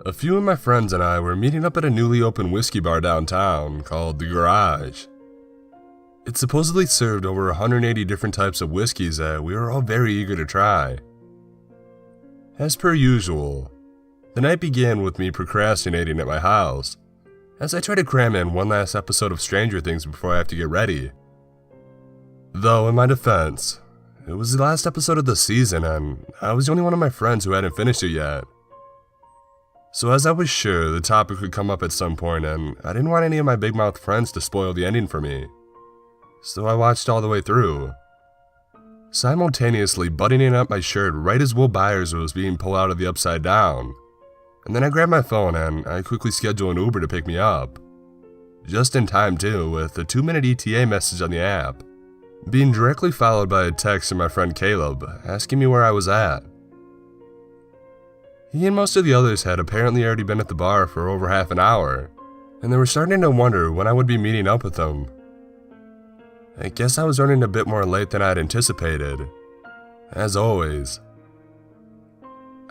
A few of my friends and I were meeting up at a newly opened whiskey bar downtown called The Garage. It supposedly served over 180 different types of whiskeys that we were all very eager to try. As per usual, the night began with me procrastinating at my house, as I tried to cram in one last episode of Stranger Things before I have to get ready. Though, in my defense, it was the last episode of the season and I was the only one of my friends who hadn't finished it yet. So as I was sure the topic would come up at some point and I didn't want any of my big mouth friends to spoil the ending for me, so I watched all the way through, simultaneously buttoning up my shirt right as Will Byers was being pulled out of the Upside Down. And then I grabbed my phone and I quickly scheduled an Uber to pick me up. Just in time too, with a 2-minute ETA message on the app, being directly followed by a text from my friend Caleb asking me where I was at. He and most of the others had apparently already been at the bar for over half an hour, and they were starting to wonder when I would be meeting up with them. I guess I was running a bit more late than I had anticipated, as always.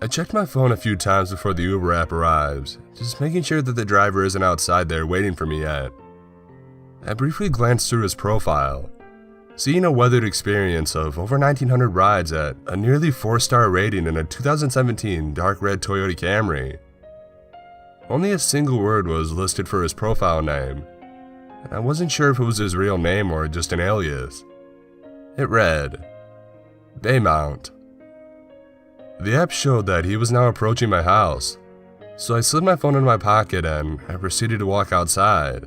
I checked my phone a few times before the Uber app arrives, just making sure that the driver isn't outside there waiting for me yet. I briefly glanced through his profile, seeing a weathered experience of over 1,900 rides at a nearly 4-star rating in a 2017 dark red Toyota Camry. Only a single word was listed for his profile name, and I wasn't sure if it was his real name or just an alias. It read, Baymount. The app showed that he was now approaching my house, so I slid my phone in my pocket and I proceeded to walk outside.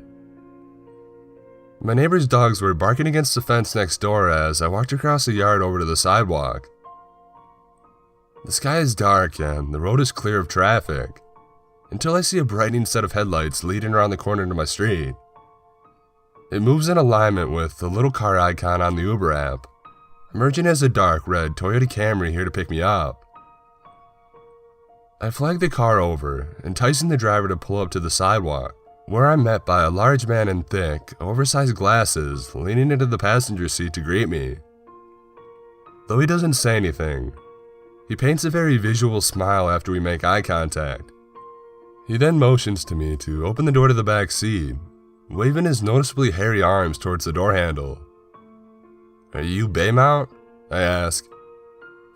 My neighbor's dogs were barking against the fence next door as I walked across the yard over to the sidewalk. The sky is dark and the road is clear of traffic, until I see a brightening set of headlights leading around the corner to my street. It moves in alignment with the little car icon on the Uber app, emerging as a dark red Toyota Camry here to pick me up. I flagged the car over, enticing the driver to pull up to the sidewalk, where I'm met by a large man in thick, oversized glasses leaning into the passenger seat to greet me. Though he doesn't say anything, he paints a very visual smile after we make eye contact. He then motions to me to open the door to the back seat, waving his noticeably hairy arms towards the door handle. "Are you Baymount?" I ask,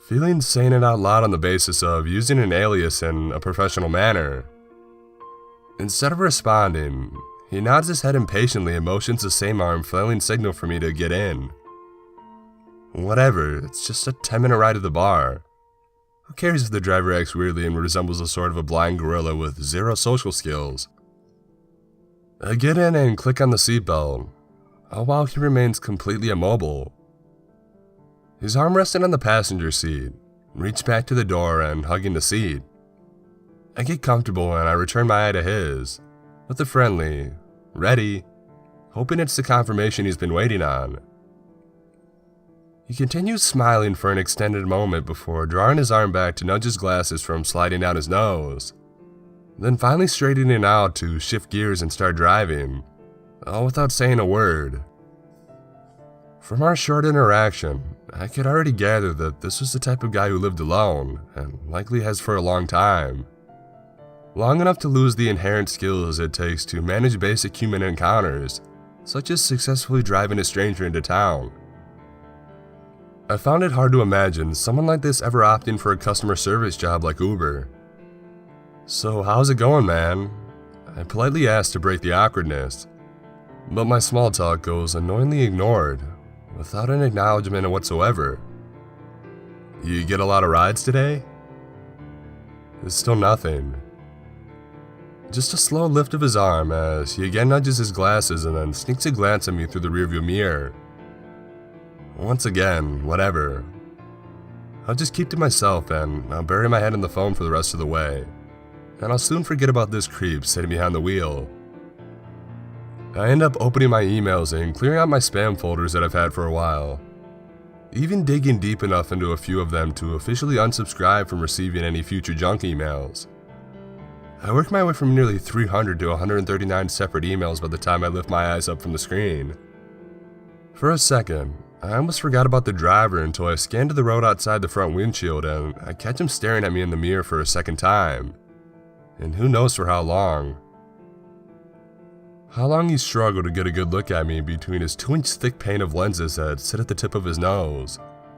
feeling saying it out loud on the basis of using an alias in a professional manner. Instead of responding, he nods his head impatiently and motions the same arm flailing signal for me to get in. Whatever, it's just a 10-minute ride to the bar. Who cares if the driver acts weirdly and resembles a sort of a blind gorilla with zero social skills? I get in and click on the seatbelt, all while he remains completely immobile. His arm resting on the passenger seat, reached back to the door and hugging the seat. I get comfortable and I return my eye to his, with a friendly, ready, hoping it's the confirmation he's been waiting on. He continues smiling for an extended moment before drawing his arm back to nudge his glasses from sliding down his nose, then finally straightening out to shift gears and start driving, all without saying a word. From our short interaction, I could already gather that this was the type of guy who lived alone, and likely has for a long time. Long enough to lose the inherent skills it takes to manage basic human encounters, such as successfully driving a stranger into town. I found it hard to imagine someone like this ever opting for a customer service job like Uber. "So how's it going, man?" I politely asked to break the awkwardness, but my small talk goes annoyingly ignored, without an acknowledgement whatsoever. "You get a lot of rides today?" It's still nothing. Just a slow lift of his arm as he again nudges his glasses and then sneaks a glance at me through the rearview mirror. Once again, whatever. I'll just keep to myself and I'll bury my head in the phone for the rest of the way, and I'll soon forget about this creep sitting behind the wheel. I end up opening my emails and clearing out my spam folders that I've had for a while, even digging deep enough into a few of them to officially unsubscribe from receiving any future junk emails. I work my way from nearly 300 to 139 separate emails by the time I lift my eyes up from the screen. For a second, I almost forgot about the driver until I scanned to the road outside the front windshield and I catch him staring at me in the mirror for a second time. and who knows for how long. How long he struggled to get a good look at me between his 2-inch thick pane of lenses that sit at the tip of his nose,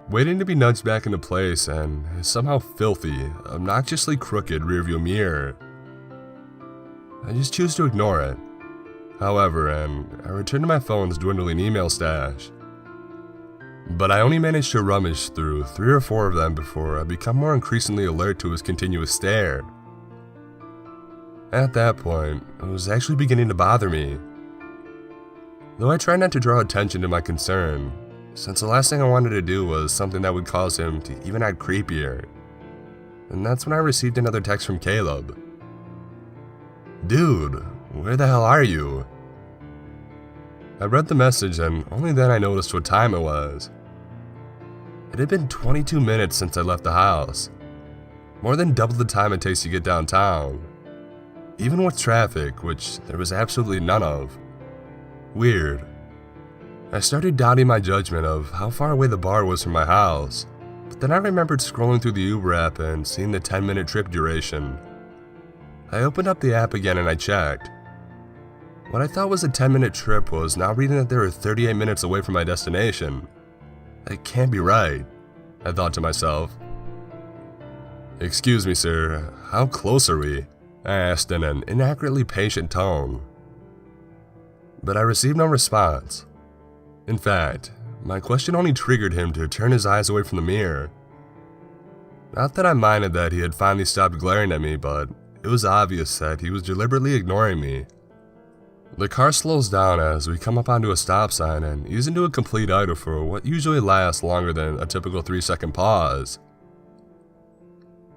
waiting to be nudged back into place, and his somehow filthy, obnoxiously crooked rearview mirror. I just choose to ignore it, however, and I return to my phone's dwindling email stash. But I only managed to rummage through 3 or 4 of them before I become more increasingly alert to his continuous stare. At that point, it was actually beginning to bother me. Though I tried not to draw attention to my concern, since the last thing I wanted to do was something that would cause him to even act creepier. And that's when I received another text from Caleb. "Dude, where the hell are you?" I read the message and only then I noticed what time it was. It had been 22 minutes since I left the house, more than double the time it takes to get downtown, even with traffic, which there was absolutely none of. Weird. I started doubting my judgment of how far away the bar was from my house, but then I remembered scrolling through the Uber app and seeing the 10-minute trip duration. I opened up the app again and I checked. What I thought was a 10-minute trip was now reading that they were 38 minutes away from my destination. That can't be right, I thought to myself. "Excuse me, sir, how close are we?" I asked in an inaccurately patient tone. But I received no response. In fact, my question only triggered him to turn his eyes away from the mirror. Not that I minded that he had finally stopped glaring at me, but it was obvious that he was deliberately ignoring me. The car slows down as we come up onto a stop sign and ease into a complete idle for what usually lasts longer than a typical 3-second pause.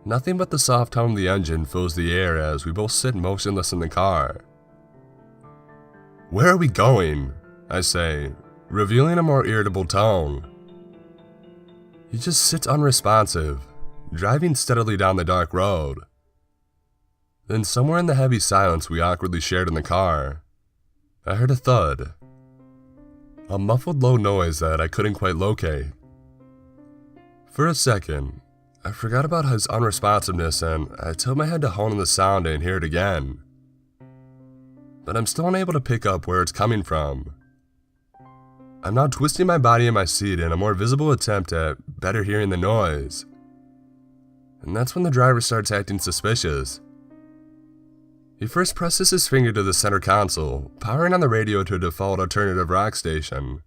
Nothing but the soft hum of the engine fills the air as we both sit motionless in the car. "Where are we going?" I say, revealing a more irritable tone. He just sits unresponsive, driving steadily down the dark road. Then somewhere in the heavy silence we awkwardly shared in the car, I heard a thud. A muffled low noise that I couldn't quite locate. For a second, I forgot about his unresponsiveness and I tilted my head to hone in the sound and hear it again. But I'm still unable to pick up where it's coming from. I'm now twisting my body in my seat in a more visible attempt at better hearing the noise. And that's when the driver starts acting suspicious. He first presses his finger to the center console, powering on the radio to a default alternative rock station.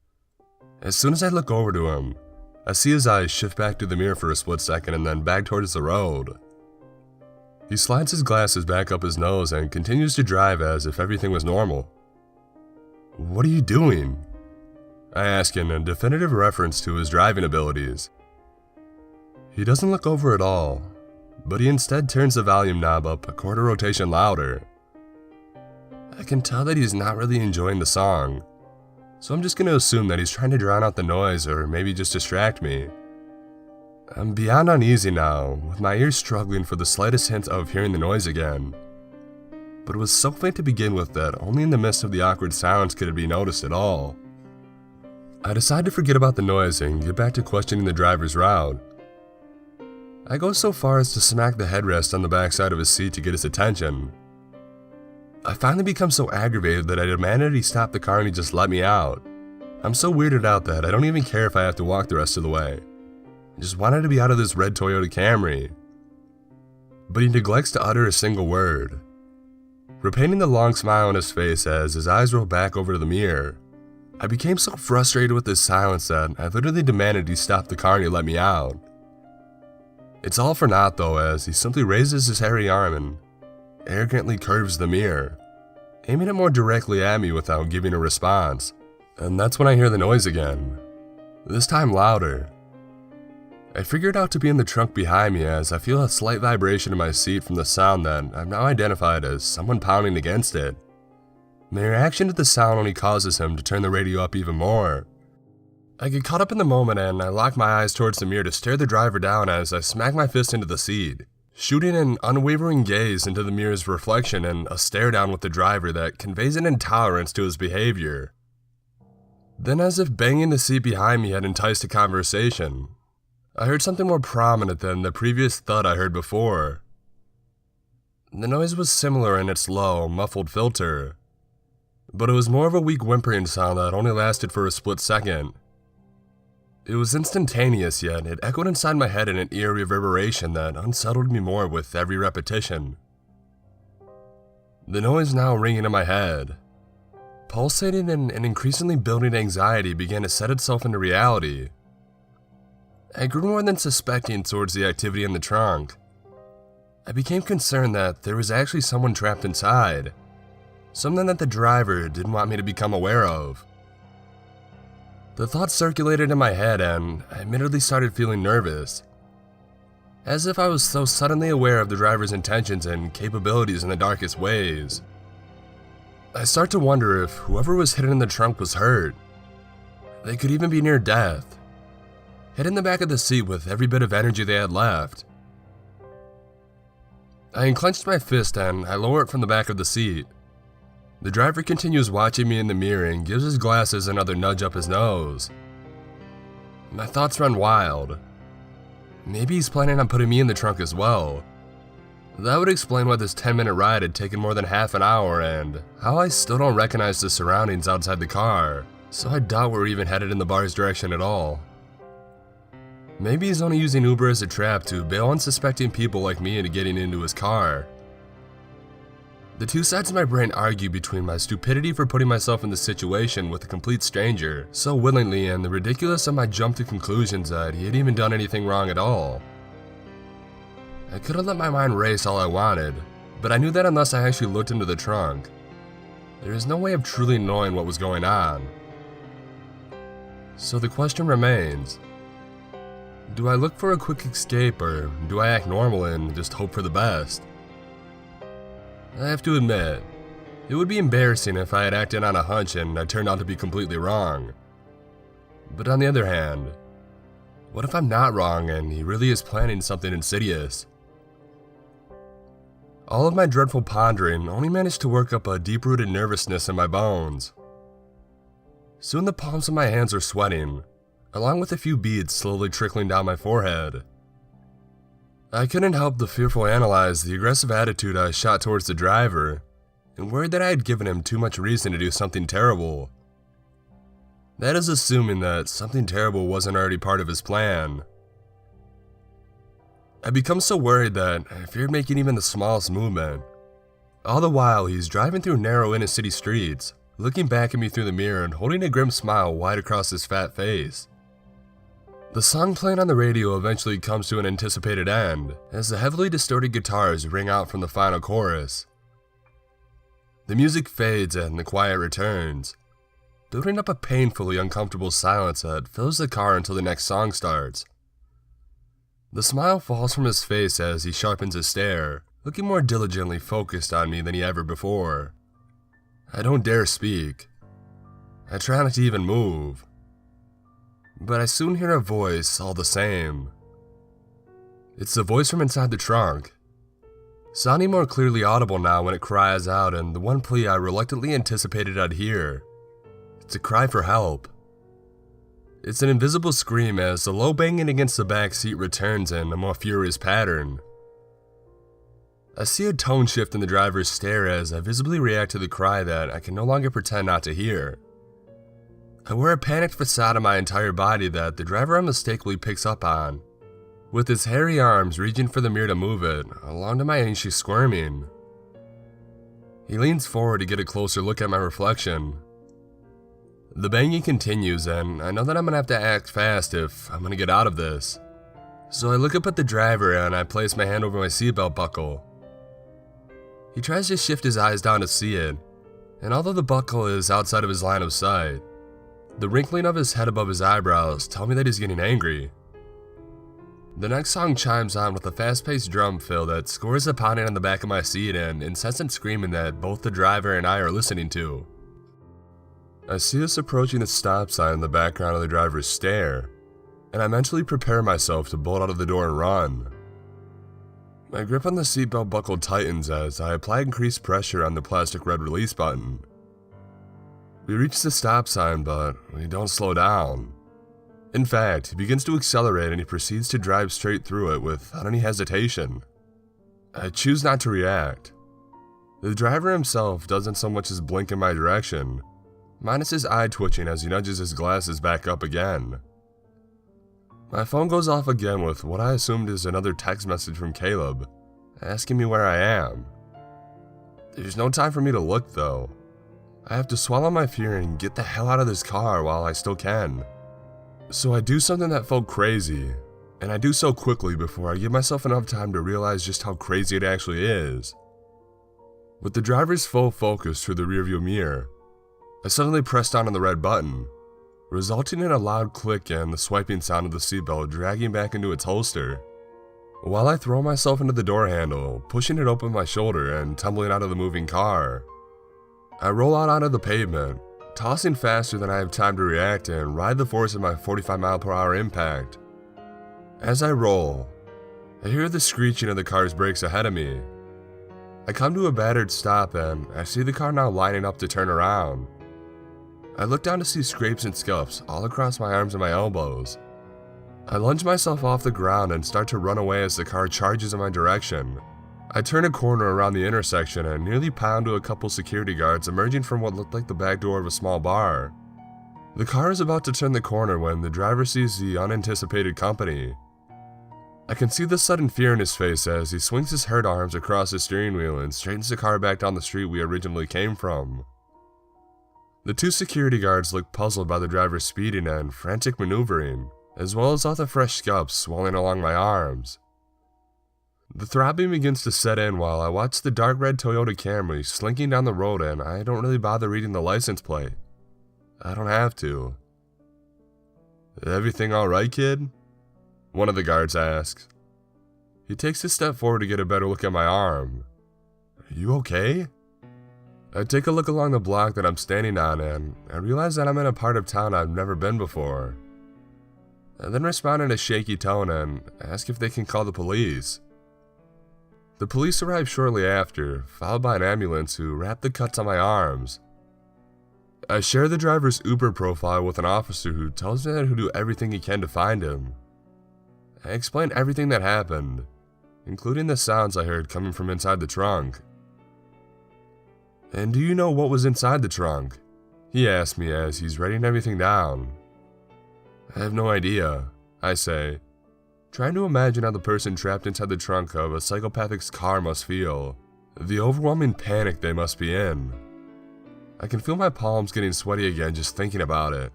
As soon as I look over to him, I see his eyes shift back to the mirror for a split second and then back towards the road. He slides his glasses back up his nose and continues to drive as if everything was normal. "What are you doing?" I ask in a definitive reference to his driving abilities. He doesn't look over at all, but he instead turns the volume knob up a quarter rotation louder. I can tell that he's not really enjoying the song, so I'm just going to assume that he's trying to drown out the noise or maybe just distract me. I'm beyond uneasy now, with my ears struggling for the slightest hint of hearing the noise again. But it was so faint to begin with that only in the midst of the awkward silence could it be noticed at all. I decide to forget about the noise and get back to questioning the driver's route. I go so far as to smack the headrest on the backside of his seat to get his attention. I finally become so aggravated that I demanded he stop the car and he just let me out. I'm so weirded out that I don't even care if I have to walk the rest of the way. I just wanted to be out of this red Toyota Camry. But he neglects to utter a single word, repainting the long smile on his face as his eyes roll back over to the mirror. I became so frustrated with this silence that I literally demanded he stop the car and he let me out. It's all for naught though, as he simply raises his hairy arm and arrogantly curves the mirror, aiming it more directly at me without giving a response. And that's when I hear the noise again, this time louder. I figure it out to be in the trunk behind me as I feel a slight vibration in my seat from the sound that I've now identified as someone pounding against it. My reaction to the sound only causes him to turn the radio up even more. I get caught up in the moment and I lock my eyes towards the mirror to stare the driver down as I smack my fist into the seat, shooting an unwavering gaze into the mirror's reflection and a stare down with the driver that conveys an intolerance to his behavior. Then, as if banging the seat behind me had enticed a conversation, I heard something more prominent than the previous thud I heard before. The noise was similar in its low, muffled filter, but it was more of a weak whimpering sound that only lasted for a split second. It was instantaneous, yet it echoed inside my head in an eerie reverberation that unsettled me more with every repetition. The noise now ringing in my head, pulsating and an increasingly building anxiety began to set itself into reality. I grew more than suspecting towards the activity in the trunk. I became concerned that there was actually someone trapped inside, something that the driver didn't want me to become aware of. The thoughts circulated in my head and I admittedly started feeling nervous, as if I was so suddenly aware of the driver's intentions and capabilities in the darkest ways. I start to wonder if whoever was hidden in the trunk was hurt. They could even be near death, hid in the back of the seat with every bit of energy they had left. I unclenched my fist and I lower it from the back of the seat. The driver continues watching me in the mirror and gives his glasses another nudge up his nose. My thoughts run wild. Maybe he's planning on putting me in the trunk as well. That would explain why this 10-minute ride had taken more than half an hour and how I still don't recognize the surroundings outside the car, so I doubt we're even headed in the bar's direction at all. Maybe he's only using Uber as a trap to bail unsuspecting people like me into getting into his car. The two sides of my brain argue between my stupidity for putting myself in this situation with a complete stranger so willingly and the ridiculous of my jump to conclusions that he had even done anything wrong at all. I could have let my mind race all I wanted, but I knew that unless I actually looked into the trunk, there is no way of truly knowing what was going on. So the question remains, do I look for a quick escape or do I act normal and just hope for the best? I have to admit, it would be embarrassing if I had acted on a hunch and I turned out to be completely wrong. But on the other hand, what if I'm not wrong and he really is planning something insidious? All of my dreadful pondering only managed to work up a deep-rooted nervousness in my bones. Soon the palms of my hands were sweating, along with a few beads slowly trickling down my forehead. I couldn't help but fearfully analyze the aggressive attitude I shot towards the driver, and worried that I had given him too much reason to do something terrible. That is assuming that something terrible wasn't already part of his plan. I become so worried that I feared making even the smallest movement. All the while, he's driving through narrow inner-city streets, looking back at me through the mirror and holding a grim smile wide across his fat face. The song playing on the radio eventually comes to an anticipated end, as the heavily distorted guitars ring out from the final chorus. The music fades and the quiet returns, building up a painfully uncomfortable silence that fills the car until the next song starts. The smile falls from his face as he sharpens his stare, looking more diligently focused on me than he ever before. I don't dare speak. I try not to even move. But I soon hear a voice all the same. It's the voice from inside the trunk, sounding more clearly audible now when it cries out, and the one plea I reluctantly anticipated I'd hear. It's a cry for help. It's an invisible scream as the low banging against the back seat returns in a more furious pattern. I see a tone shift in the driver's stare as I visibly react to the cry that I can no longer pretend not to hear. I wear a panicked facade on my entire body that the driver unmistakably picks up on, with his hairy arms reaching for the mirror to move it, along to my anxious squirming. He leans forward to get a closer look at my reflection. The banging continues, and I know that I'm gonna have to act fast if I'm gonna get out of this. So I look up at the driver and I place my hand over my seatbelt buckle. He tries to shift his eyes down to see it, and although the buckle is outside of his line of sight, the wrinkling of his head above his eyebrows tell me that he's getting angry. The next song chimes on with a fast-paced drum fill that scores a pounding on the back of my seat and incessant screaming that both the driver and I are listening to. I see us approaching the stop sign in the background of the driver's stare, and I mentally prepare myself to bolt out of the door and run. My grip on the seatbelt buckle tightens as I apply increased pressure on the plastic red release button. We reach the stop sign, but we don't slow down. In fact, he begins to accelerate and he proceeds to drive straight through it without any hesitation. I choose not to react. The driver himself doesn't so much as blink in my direction, minus his eye twitching as he nudges his glasses back up again. My phone goes off again with what I assumed is another text message from Caleb, asking me where I am. There's no time for me to look though. I have to swallow my fear and get the hell out of this car while I still can. So I do something that felt crazy, and I do so quickly before I give myself enough time to realize just how crazy it actually is. With the driver's full focus through the rearview mirror, I suddenly pressed down on the red button, resulting in a loud click and the swiping sound of the seatbelt dragging back into its holster. While I throw myself into the door handle, pushing it open with my shoulder and tumbling out of the moving car, I roll out onto the pavement, tossing faster than I have time to react and ride the force of my 45-mile-per-hour impact. As I roll, I hear the screeching of the car's brakes ahead of me. I come to a battered stop and I see the car now lining up to turn around. I look down to see scrapes and scuffs all across my arms and my elbows. I lunge myself off the ground and start to run away as the car charges in my direction. I turn a corner around the intersection and nearly pound to a couple security guards emerging from what looked like the back door of a small bar. The car is about to turn the corner when the driver sees the unanticipated company. I can see the sudden fear in his face as he swings his hurt arms across his steering wheel and straightens the car back down the street we originally came from. The two security guards look puzzled by the driver's speeding and frantic maneuvering, as well as all the fresh scuffs swelling along my arms. The throbbing begins to set in while I watch the dark red Toyota Camry slinking down the road and I don't really bother reading the license plate. I don't have to. "Everything alright, kid?" one of the guards asks. He takes a step forward to get a better look at my arm. "Are you okay?" I take a look along the block that I'm standing on and I realize that I'm in a part of town I've never been before. I then respond in a shaky tone and ask if they can call the police. The police arrive shortly after, followed by an ambulance who wrap the cuts on my arms. I share the driver's Uber profile with an officer who tells me that he'll do everything he can to find him. I explain everything that happened, including the sounds I heard coming from inside the trunk. "And do you know what was inside the trunk?" he asks me as he's writing everything down. "I have no idea," I say, trying to imagine how the person trapped inside the trunk of a psychopathic's car must feel, the overwhelming panic they must be in. I can feel my palms getting sweaty again just thinking about it.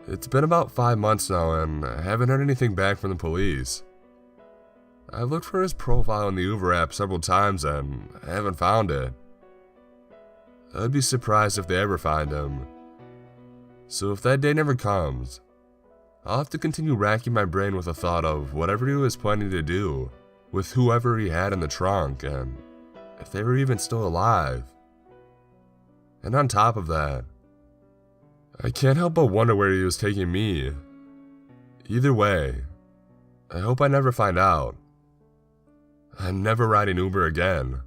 It's been about 5 months now and I haven't heard anything back from the police. I've looked for his profile in the Uber app several times and I haven't found it. I'd be surprised if they ever find him. So if that day never comes, I'll have to continue racking my brain with the thought of whatever he was planning to do with whoever he had in the trunk and if they were even still alive. And on top of that, I can't help but wonder where he was taking me. Either way, I hope I never find out. I'm never riding Uber again.